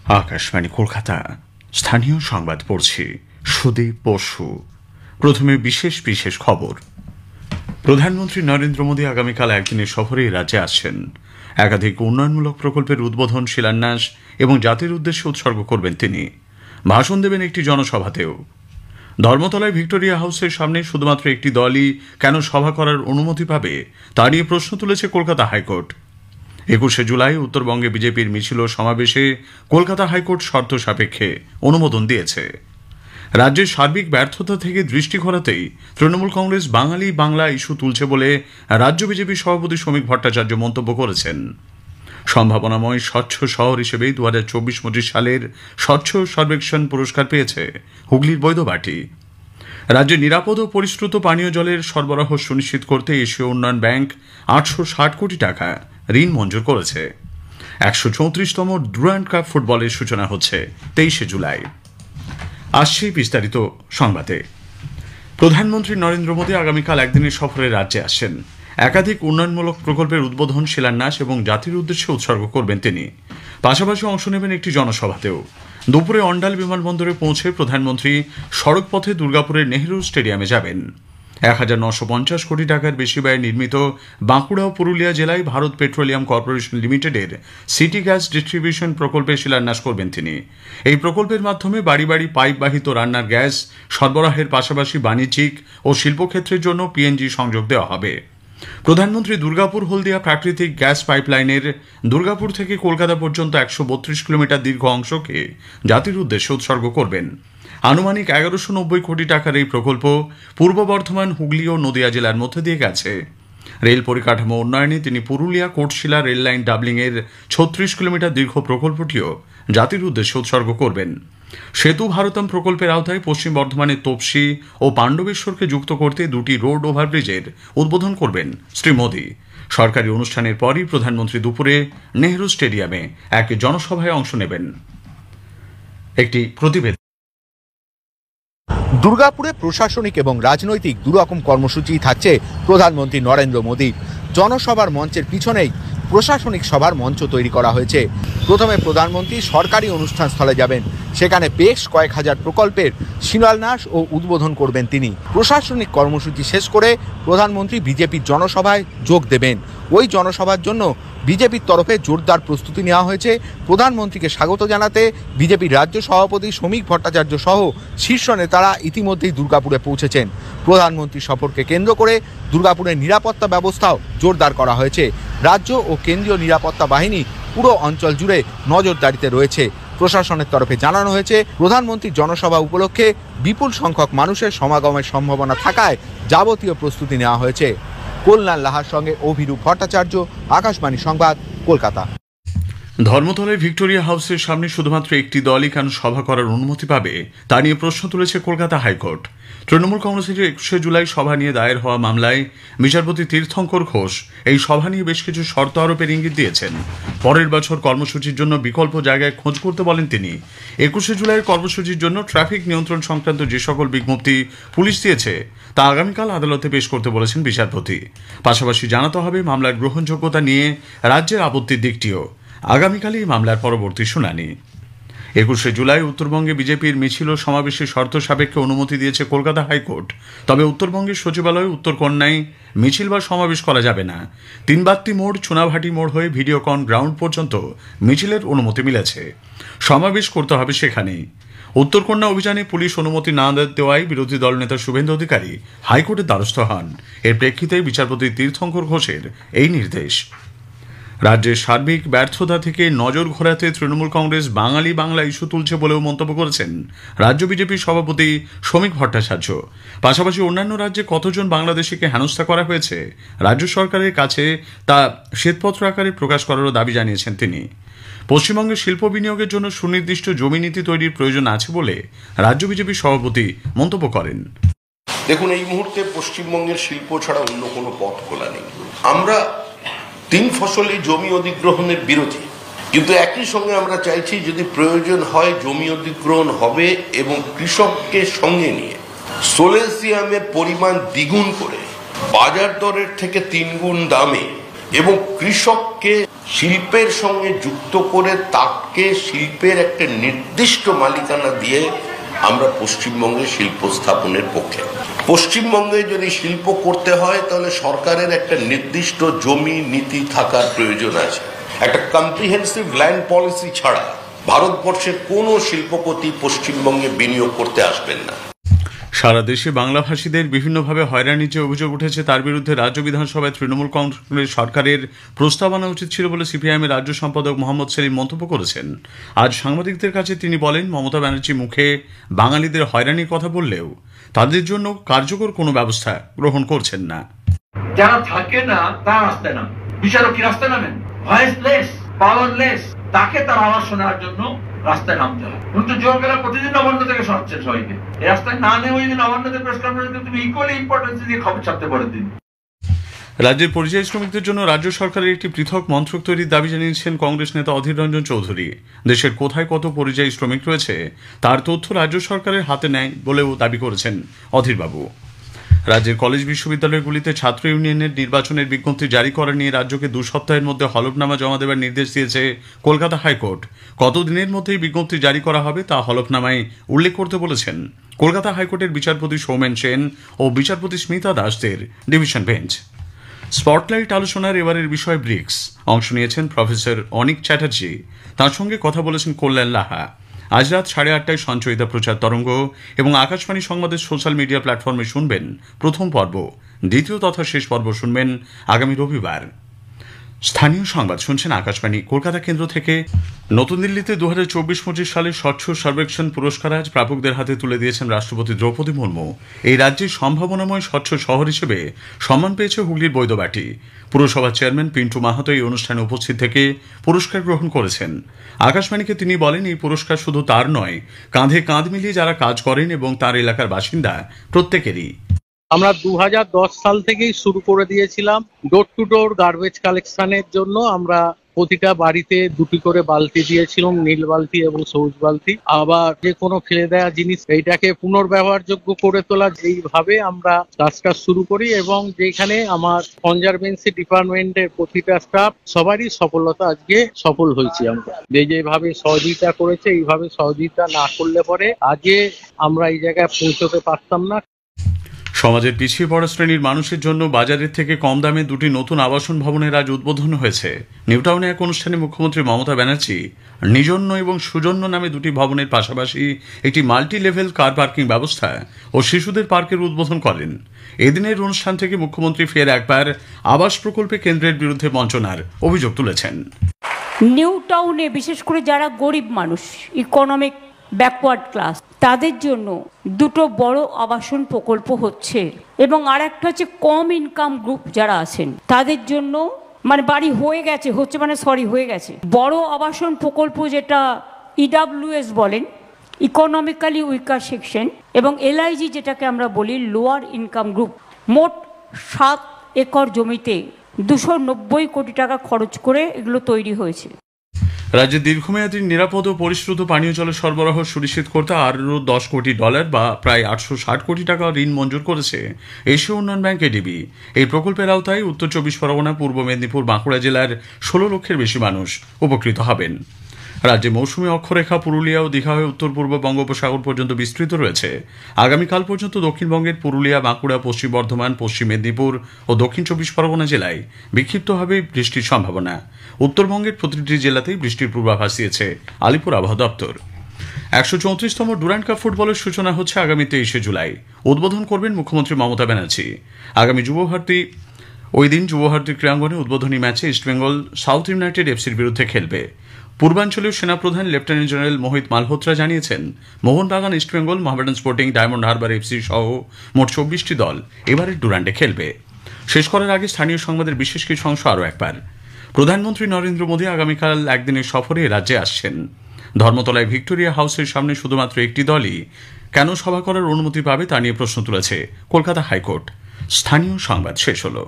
আকাশবাণী কলকাতা স্থানীয় সংবাদ পড়ছি সুদীপ বসু। প্রথমে বিশেষ বিশেষ খবর। প্রধানমন্ত্রী নরেন্দ্র মোদী আগামীকাল একদিনের সফরে রাজ্যে আসছেন। একাধিক উন্নয়নমূলক প্রকল্পের উদ্বোধন, শিলান্যাস এবং জাতির উদ্দেশ্যে উৎসর্গ করবেন তিনি। ভাষণ দেবেন একটি জনসভাতেও। ধর্মতলায় ভিক্টোরিয়া হাউসের সামনে শুধুমাত্র একটি দলই কেন সভা করার অনুমতি পাবে তা নিয়ে প্রশ্ন তুলেছে কলকাতা হাইকোর্ট। 21শে জুলাই উত্তরবঙ্গে বিজেপির মিছিল ও সমাবেশে কলকাতা হাইকোর্ট শর্ত সাপেক্ষে অনুমোদন দিয়েছে। রাজ্যের সার্বিক ব্যর্থতা থেকে দৃষ্টি ঘোরাতেই তৃণমূল কংগ্রেস বাঙালি বাংলা ইস্যু তুলছে বলে রাজ্য বিজেপি সভাপতি শ্রমিক ভট্টাচার্য মন্তব্য করেছেন। সম্ভাবনাময় স্বচ্ছ শহর হিসেবে 2024-25 সালের স্বচ্ছ সর্বেক্ষণ পুরস্কার পেয়েছে হুগলির বৈধবাটি। রাজ্যে নিরাপদ ও পরিশ্রুত পানীয় জলের সরবরাহ সুনিশ্চিত করতে এশীয় উন্নয়ন ব্যাংক 860 কোটি টাকা ঋণ মঞ্জুর করেছে। 134তম ডুরান্ড কাপ ফুটবলের সূচনা হচ্ছে 23শে জুলাই। আসছে বিস্তারিত সংবাদে। প্রধানমন্ত্রী নরেন্দ্র মোদী আগামীকাল একদিনের সফরে রাজ্যে আসছেন। একাধিক উন্নয়নমূলক প্রকল্পের উদ্বোধন, শিলান্যাস এবং জাতির উদ্দেশ্যে উৎসর্গ করবেন তিনি। পাশাপাশি অংশ নেবেন একটি জনসভাতেও। দুপুরে অন্ডাল বিমানবন্দরে পৌঁছে প্রধানমন্ত্রী সড়কপথে দুর্গাপুরের নেহরু স্টেডিয়ামে যাবেন। 1950 কোটি টাকার বেশি ব্যয়ে নির্মিত বাঁকুড়া ও পুরুলিয়া জেলায় ভারত পেট্রোলিয়াম কর্পোরেশন লিমিটেডের সিটি গ্যাস ডিস্ট্রিবিউশন প্রকল্পে শিলান্যাস করবেন তিনি। এই প্রকল্পের মাধ্যমে বাড়ি বাড়ি পাইপবাহিত রান্নার গ্যাস সরবরাহের পাশাপাশি বাণিজ্যিক ও শিল্পক্ষেত্রের জন্য পিএনজি সংযোগ দেওয়া হবে। প্রধানমন্ত্রী দুর্গাপুর হলদিয়া প্রাকৃতিক গ্যাস পাইপলাইনের দুর্গাপুর থেকে কলকাতা পর্যন্ত 132 কিলোমিটার দীর্ঘ অংশকে জাতির উদ্দেশ্যে উৎসর্গ করবেন। আনুমানিক 1190 কোটি টাকার এই প্রকল্প পূর্ব বর্ধমান, হুগলি ও নদিয়া জেলার মধ্যে দিয়ে গেছে। রেল পরিকাঠামো উন্নয়নে তিনি Purulia Kotshila rail line doubling এর 36 কিলোমিটার দীর্ঘ প্রকল্পটিও জাতির উদ্দেশ্যে উৎসর্গ করবেন। সেতু ভারতম প্রকল্পের আওতায় পশ্চিম বর্ধমানের তপসি ও পাণ্ডবেশ্বরকে যুক্ত করতে দুটি রোড ওভারব্রিজের উদ্বোধন করবেন শ্রী মোদী। সরকারি অনুষ্ঠানের পরই প্রধানমন্ত্রী দুপুরে নেহরু স্টেডিয়ামে এক জনসভায় অংশ নেবেন। একটি প্রতিবেদন। দুর্গাপুরে প্রশাসনিক এবং রাজনৈতিক দুরকম কর্মসূচি থাকছে প্রধানমন্ত্রী নরেন্দ্র মোদী। জনসভার মঞ্চের পিছনেই প্রশাসনিক সভার মঞ্চ তৈরি করা হয়েছে। প্রথমে প্রধানমন্ত্রী সরকারি অনুষ্ঠান স্থলে যাবেন। সেখানে বেশ কয়েক হাজার প্রকল্পের শিলান্যাস ও উদ্বোধন করবেন তিনি। প্রশাসনিক কর্মসূচি শেষ করে প্রধানমন্ত্রী বিজেপির জনসভায় যোগ দেবেন। ওই জনসভার জন্য বিজেপির তরফে জোরদার প্রস্তুতি নেওয়া হয়েছে। প্রধানমন্ত্রীকে স্বাগত জানাতে বিজেপির রাজ্য সভাপতি শ্রমিক ভট্টাচার্য সহ শীর্ষ নেতারা ইতিমধ্যেই দুর্গাপুরে পৌঁছেছেন। প্রধানমন্ত্রী সফরকে কেন্দ্র করে দুর্গাপুরের নিরাপত্তা ব্যবস্থাও জোরদার করা হয়েছে। রাজ্য ও কেন্দ্রীয় নিরাপত্তা বাহিনী পুরো অঞ্চল জুড়ে নজরদারিতে রয়েছে। প্রশাসনের তরফে জানানো হয়েছে, প্রধানমন্ত্রীর জনসভা উপলক্ষে বিপুল সংখ্যক মানুষের সমাগমের সম্ভাবনা থাকায় যাবতীয় প্রস্তুতি নেওয়া হয়েছে। কল্যাণ লাহার সঙ্গে অভিরূপ ভট্টাচার্য, আকাশবাণী সংবাদ, কলকাতা। ধর্মতলায় ভিক্টোরিয়া হাউসের সামনে শুধুমাত্র একটি দলই কেন সভা করার অনুমতি পাবে তা নিয়ে প্রশ্ন তুলেছে কলকাতা হাইকোর্ট। তৃণমূল কংগ্রেসের 21শে জুলাই সভা নিয়ে দায়ের হওয়া মামলায় বিচারপতি তীর্থঙ্কর ঘোষ এই সভা নিয়ে বেশ কিছু শর্ত আরোপের ইঙ্গিত দিয়েছেন। পরের বছর কর্মসূচির জন্য বিকল্প জায়গায় খোঁজ করতে বলেন তিনি। 21শে জুলাইয়ের কর্মসূচির জন্য ট্রাফিক নিয়ন্ত্রণ সংক্রান্ত যে সকল বিজ্ঞপ্তি পুলিশ দিয়েছে তা আগামীকাল আদালতে পেশ করতে বলেছেন বিচারপতি। পাশাপাশি জানাতে হবে মামলার গ্রহণযোগ্যতা নিয়ে রাজ্যের আপত্তির দিকটিও। আগামীকালই মামলার পরবর্তী শুনানি। 21শে জুলাই উত্তরবঙ্গে বিজেপির মিছিল ও সমাবেশের শর্ত সাপেক্ষে অনুমতি দিয়েছে কলকাতা হাইকোর্ট। তবে উত্তরবঙ্গের সচিবালয় উত্তরকন্যায় মিছিল বা সমাবেশ করা যাবে না। তিনবাত্তি মোড়, চুনাভাটি মোড় হয়ে ভিডিওকন গ্রাউন্ড পর্যন্ত মিছিলের অনুমতি মিলেছে। সমাবেশ করতে হবে সেখানেই। উত্তরকন্যা অভিযানে পুলিশ অনুমতি না দেওয়ায় বিরোধী দল নেতা শুভেন্দু অধিকারী হাইকোর্টের দ্বারস্থ হন। এর প্রেক্ষিতে বিচারপতি তীর্থঙ্কর ঘোষের এই নির্দেশ। রাজ্যের সার্বিক ব্যর্থতা থেকে নজর ঘোরাতে তৃণমূল কংগ্রেস বাঙালি বাংলা ইস্যু তুলছে বলেও মন্তব্য করেছেন রাজ্য বিজেপির সভাপতি শ্রমিক ভট্টাচার্য। পাশাপাশি অন্যান্য রাজ্যে কতজন বাংলাদেশিকে হেনস্থা করা হয়েছে রাজ্য সরকারের কাছে তা শ্বেতপত্র আকারে প্রকাশ করারও দাবি জানিয়েছেন তিনি। পশ্চিমবঙ্গে শিল্প বিনিয়োগের জন্য সুনির্দিষ্ট জমি নীতি তৈরির প্রয়োজন আছে বলে রাজ্য বিজেপির সভাপতি মন্তব্য করেন। দেখুন, এই মুহূর্তে পশ্চিমবঙ্গের শিল্প ছাড়া অন্য কোনো পথ খোলা নেই। আমরা 3 ফসলি জমি অধিগ্রহণের বিরোধী, কিন্তু একই সঙ্গে আমরা চাইছি যদি প্রয়োজন হয় জমি অধিগ্রহণ হবে এবং কৃষককে সঙ্গে নিয়ে সোলেসিয়ামের পরিমাণ দ্বিগুণ করে বাজার দরের থেকে 3 গুণ দামে এবং কৃষককে শিল্পের সঙ্গে যুক্ত করে তাকে শিল্পের একটা নির্দিষ্ট মালিকানা দিয়ে আমরা পশ্চিমবঙ্গে শিল্প স্থাপনের পক্ষে। পশ্চিমবঙ্গে যদি শিল্প করতে হয় তাহলে সরকারের একটা নির্দিষ্ট জমি নীতি থাকার প্রয়োজন আছে। একটা কম্প্রিহেন্সিভ ল্যান্ড পলিসি ছাড়া ভারতবর্ষের কোনো শিল্পপতি পশ্চিমবঙ্গে বিনিয়োগ করতে আসবেন না। সারা দেশে বাংলাভাষীদের বিভিন্নভাবে হয়রানির যে অভিযোগ উঠেছে তার বিরুদ্ধে রাজ্য বিধানসভায় তৃণমূল কংগ্রেস সরকারের প্রস্তাব আনা উচিত ছিল বলে সিপিআইএমের রাজ্য সম্পাদক মোহাম্মদ সেলিম মন্তব্য করেছেন। আজ সাংবাদিকদের কাছে তিনি বলেন, মমতা ব্যানার্জি মুখে বাঙালিদের হয়রানির কথা বললেও তাদের জন্য কার্যকর কোনো ব্যবস্থা গ্রহণ করছেন না। যারা থাকে না তার রাস্তায় নামেন, বিচারক কি রাস্তায় নামেন? ভয়েসলেস, পাওয়ারলেস, তাকে তার আওয়াজ শোনার জন্য রাস্তায় নামতে হয়। কিন্তু জোরবেলা প্রতিদিন নবান্ন থেকে শোনাচ্ছেন সবাইকে। এই রাস্তায় না নেই, ওই দিন নবান্নতে প্রেস কনফারেন্সে তুমি ইকুয়ালি ইম্পর্টেন্স দিয়ে খবর ছাপতে পরের দিন। রাজ্যের পরিযায়ী শ্রমিকদের জন্য রাজ্য সরকারের একটি পৃথক মন্ত্রক তৈরির দাবি জানিয়েছেন কংগ্রেস নেতা অধীর রঞ্জন চৌধুরী। দেশের কোথায় কত পরিযায়ী শ্রমিক রয়েছে তার তথ্য রাজ্য সরকারের হাতে নেয় বলেও দাবি করেছেন অধীরবাবু। রাজ্যের কলেজ বিশ্ববিদ্যালয়গুলিতে ছাত্র ইউনিয়নের নির্বাচনের বিজ্ঞপ্তি জারি করা নিয়ে রাজ্যকে 2 সপ্তাহের মধ্যে হলফনামা জমা দেওয়ার নির্দেশ দিয়েছে কলকাতা হাইকোর্ট। কতদিনের মধ্যেই বিজ্ঞপ্তি জারি করা হবে তা হলফনামায় উল্লেখ করতে বলেছেন কলকাতা হাইকোর্টের বিচারপতি সৌমেন সেন ও বিচারপতি স্মিতা দাসদের ডিভিশন বেঞ্চ। স্পটলাইট আলোচনার এবারের বিষয় ব্রিক্স। অংশ নিয়েছেন প্রফেসর অনিক চ্যাটার্জি, তার সঙ্গে কথা বলেছেন কল্যাণ লাহা। আজ রাত 8:30টায় সঞ্চয়িতা প্রচার তরঙ্গ এবং আকাশবাণী সংবাদের সোশ্যাল মিডিয়া প্ল্যাটফর্মে শুনবেন প্রথম পর্ব। দ্বিতীয় তথা শেষ পর্ব শুনবেন আগামী রবিবার। স্থানীয় সংবাদ শুনছেন আকাশবাণী কলকাতা কেন্দ্র থেকে। নতুন দিল্লিতে 2024-25 সালে স্বচ্ছ সর্বেক্ষণ পুরস্কার আজ প্রাপকদের হাতে তুলে দিয়েছেন রাষ্ট্রপতি দ্রৌপদী মুর্মু। এই রাজ্যের সম্ভাবনাময় স্বচ্ছ শহর হিসেবে সম্মান পেয়েছে হুগলির বৈদ্যবাটি। পুরসভার চেয়ারম্যান পিন্টু মাহাতো এই অনুষ্ঠানে উপস্থিত থেকে পুরস্কার গ্রহণ করেছেন। আকাশবাণীকে তিনি বলেন, এই পুরস্কার শুধু তার নয়, কাঁধে কাঁধ মিলিয়ে যারা কাজ করেন এবং তার এলাকার বাসিন্দা প্রত্যেকেরই। আমরা 2010 সাল থেকেই শুরু করে দিয়েছিলাম ডোর টু ডোর গার্বেজ কালেকশনের জন্য। আমরা প্রতিটা বাড়িতে 2টি করে বালতি দিয়েছিলাম, নীল বালতি এবং সবুজ বালতি। আবার যে কোনো ফেলে দেওয়া জিনিস এইটাকে পুনর্ব্যবহারযোগ্য করে তোলা, এইভাবে আমরা কাজটা শুরু করি। এবং যেখানে আমার কনজারভেন্সি ডিপার্টমেন্টের প্রতিটা স্টাফ সবারই সফলতা আজকে সফল হয়েছি। আমরা যেভাবে সহযোগিতা করেছে, এইভাবে সহযোগিতা না করলে পরে আজকে আমরা এই জায়গায় পৌঁছতে পারতাম না। সমাজের পিছিয়ে পড়া শ্রেণীর মানুষের জন্য বাজারের থেকে কম দামে 2টি নতুন আবাসন ভবনের আজ উদ্বোধন হয়েছে। নিউটাউনে এক অনুষ্ঠানে মুখ্যমন্ত্রী মমতা ব্যানার্জি নিজন্য এবং সুজন্য নামে 2টি ভবনের পাশাপাশি একটি মাল্টি লেভেল কার পার্কিং ব্যবস্থা ও শিশুদের পার্কের উদ্বোধন করেন। এদিনের অনুষ্ঠান থেকে মুখ্যমন্ত্রী ফের একবার আবাস প্রকল্পে কেন্দ্রের বিরুদ্ধে বঞ্চনার অভিযোগ তুলেছেন। নিউটাউনে বিশেষ করে যারা গরিব মানুষ, ইকোনমিক ব্যাকওয়ার্ড ক্লাস, তাদের জন্য 2টো বড় আবাসন প্রকল্প হচ্ছে। এবং আর একটা হচ্ছে কম ইনকাম গ্রুপ যারা আছেন তাদের জন্য, মানে বাড়ি হয়ে গেছে, হয়ে গেছে বড় আবাসন প্রকল্প, যেটা ইডাব্লিউএস বলেন, ইকোনমিক্যালি উইকার সেকশন, এবং এলআইজি যেটাকে আমরা বলি লোয়ার ইনকাম গ্রুপ। মোট 7 একর জমিতে 290 কোটি টাকা খরচ করে এগুলো তৈরি হয়েছে। রাজ্যে দীর্ঘমেয়াদী নিরাপদ ও পরিশ্রুত পানীয় জলের সরবরাহ সুনিশ্চিত করতে আরও $10 কোটি বা প্রায় 860 কোটি টাকা ঋণ মঞ্জুর করেছে এশীয় উন্নয়ন ব্যাংক এডিবি। এই প্রকল্পের আওতায় উত্তর 24 পরগনা, পূর্ব মেদিনীপুর, বাঁকুড়া জেলার 16 লক্ষের বেশি মানুষ উপকৃত হবেন। রাজ্যে মৌসুমী অক্ষরেখা পুরুলিয়া ও দীঘা হয়ে উত্তর পূর্ব বঙ্গোপসাগর পর্যন্ত বিস্তৃত রয়েছে। আগামীকাল পর্যন্ত দক্ষিণবঙ্গের পুরুলিয়া, বাঁকুড়া, পশ্চিম বর্ধমান, পশ্চিম মেদিনীপুর ও দক্ষিণ 24 পরগনা জেলায় বিক্ষিপ্তভাবে বৃষ্টির সম্ভাবনা। উত্তরবঙ্গের প্রতিটি জেলাতেই বৃষ্টির পূর্বাভাস দিয়েছে আলিপুর আবহাওয়া দপ্তর। 134তম ডুরান্ড কাপ ফুটবলের সূচনা হচ্ছে আগামী 23শে জুলাই। উদ্বোধন করবেন মুখ্যমন্ত্রী মমতা ব্যানার্জি। আগামী ওই দিন যুবভারতী ক্রীড়াঙ্গনে উদ্বোধনী ম্যাচে ইস্টবেঙ্গল সাউথ ইউনাইটেড এফসির বিরুদ্ধে খেলবে। পূর্বাঞ্চলীয় সেনাপ্রধান লেফটেন্যান্ট জেনারেল মোহিত মালহোত্রা জানিয়েছেন, Mohun Bagan, East Bengal, Mohammedan sporting, diamond Harbour FC সহ মোট 24টি দল এবারের ডুরান্ডে খেলবে। শেষ করার আগে স্থানীয় সংবাদের বিশেষ কিছু অংশ আরও একবার। প্রধানমন্ত্রী নরেন্দ্র মোদী আগামীকাল একদিনের সফরে রাজ্যে আসছেন। ধর্মতলায় ভিক্টোরিয়া হাউসের সামনে শুধুমাত্র একটি দলই কেন সভা করার অনুমতি পাবে তা নিয়ে প্রশ্ন তুলেছে কলকাতা হাইকোর্ট। স্থানীয় সংবাদ শেষ হলো।